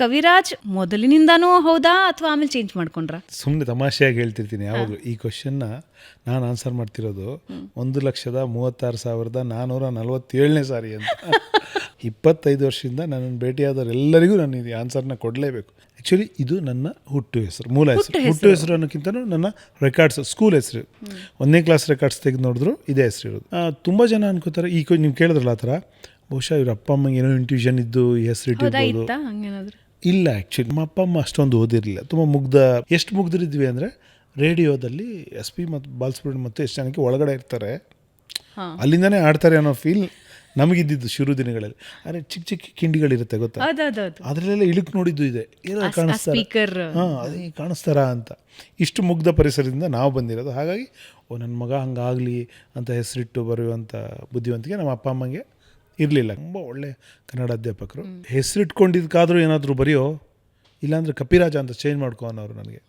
ಕವಿರಾಜ್ ಮೊದಲಿನಿಂದಾನೂ ಹೌದಾ ಅಥವಾ ಆಮೇಲೆ ಚೇಂಜ್ ಮಾಡ್ಕೊಂಡ್ರಾ? ಸುಮ್ಮನೆ ತಮಾಷೆಯಾಗಿ ಹೇಳ್ತಿರ್ತೀನಿ ಯಾವಾಗಲೂ ಈ ಕ್ವಶನ್ನ ನಾನು ಆನ್ಸರ್ ಮಾಡ್ತಿರೋದು 1,36,447ನೇ ಸಾರಿ ಅಂತ. 25 ವರ್ಷದಿಂದ ನನ್ನನ್ನು ಭೇಟಿಯಾದವರೆಲ್ಲರಿಗೂ ನಾನು ಈ ಆನ್ಸರ್ನ ಕೊಡಲೇಬೇಕು. ಆ್ಯಕ್ಚುಲಿ ಇದು ನನ್ನ ಹುಟ್ಟು ಹೆಸರು, ಮೂಲ ಹೆಸರು. ಹುಟ್ಟು ಹೆಸರು ಅನ್ನೋಕ್ಕಿಂತನೂ ನನ್ನ ರೆಕಾರ್ಡ್ಸ್, ಸ್ಕೂಲ್ ಹೆಸರು. 1ನೇ ಕ್ಲಾಸ್ ರೆಕಾರ್ಡ್ಸ್ ತೆಗೆದು ನೋಡಿದ್ರು ಇದೇ ಹೆಸರು ಇರೋದು. ತುಂಬ ಜನ ಅನ್ಕೋತಾರೆ, ಈಗ ನೀವು ಕೇಳಿದ್ರಲ್ಲ ಆ ಥರ, ಬಹುಶಃ ಇವ್ರ ಅಪ್ಪ ಅಮ್ಮಂಗೆ ಏನೋ ಇಂಟ್ಯೂಷನ್ ಇದ್ದು ಈ ಹೆಸರು ಇಟ್ಟಿರ್ಬೋದು. ಇಲ್ಲ, ಆ್ಯಕ್ಚುಲಿ ನಮ್ಮ ಅಪ್ಪ ಅಮ್ಮ ಅಷ್ಟೊಂದು ಓದಿರಲಿಲ್ಲ, ತುಂಬ ಎಷ್ಟು ಮುಗ್ಧರಿದ್ವಿ ಅಂದರೆ ರೇಡಿಯೋದಲ್ಲಿ SP ಮತ್ತು ಬಾಲಸುಬ್ರಹ್ಮಣ್ಯ ಮತ್ತು ಎಷ್ಟು ಜನಕ್ಕೆ ಒಳಗಡೆ ಇರ್ತಾರೆ, ಅಲ್ಲಿಂದನೇ ಆಡ್ತಾರೆ ಅನ್ನೋ ಫೀಲ್ ನಮಗಿದ್ದಿದ್ದು ಶುರು ದಿನಗಳಲ್ಲಿ. ಆದರೆ ಚಿಕ್ಕ ಚಿಕ್ಕ ಕಿಂಡಿಗಳಿರುತ್ತೆ ಗೊತ್ತಾ, ಅದರಲ್ಲೆಲ್ಲ ಇಳುಕು ನೋಡಿದ್ದು ಇದೆ, ಏನೋ ಕಾಣಿಸ್ತಾರೆ, ಅದೇ ಕಾಣಿಸ್ತಾರ ಅಂತ. ಇಷ್ಟು ಮುಗ್ಧ ಪರಿಸರದಿಂದ ನಾವು ಬಂದಿರೋದು. ಹಾಗಾಗಿ ನನ್ನ ಮಗ ಹಂಗಾಗಲಿ ಅಂತ ಹೆಸರಿಟ್ಟು ಬರೆಯುವಂಥ ಬುದ್ಧಿವಂತಿಕೆ ನಮ್ಮ ಅಪ್ಪ ಅಮ್ಮಂಗೆ ಇರಲಿಲ್ಲ. ತುಂಬ ಒಳ್ಳೆ ಕನ್ನಡ ಅಧ್ಯಾಪಕರು. ಹೆಸರಿಟ್ಕೊಂಡಿದ್ದಕ್ಕಾದರೂ ಏನಾದರೂ ಬರೆಯೋ, ಇಲ್ಲಾಂದರೆ ಕಪಿರಾಜ ಅಂತ ಚೇಂಜ್ ಮಾಡ್ಕೊ ಅನ್ನೋರು ನನಗೆ.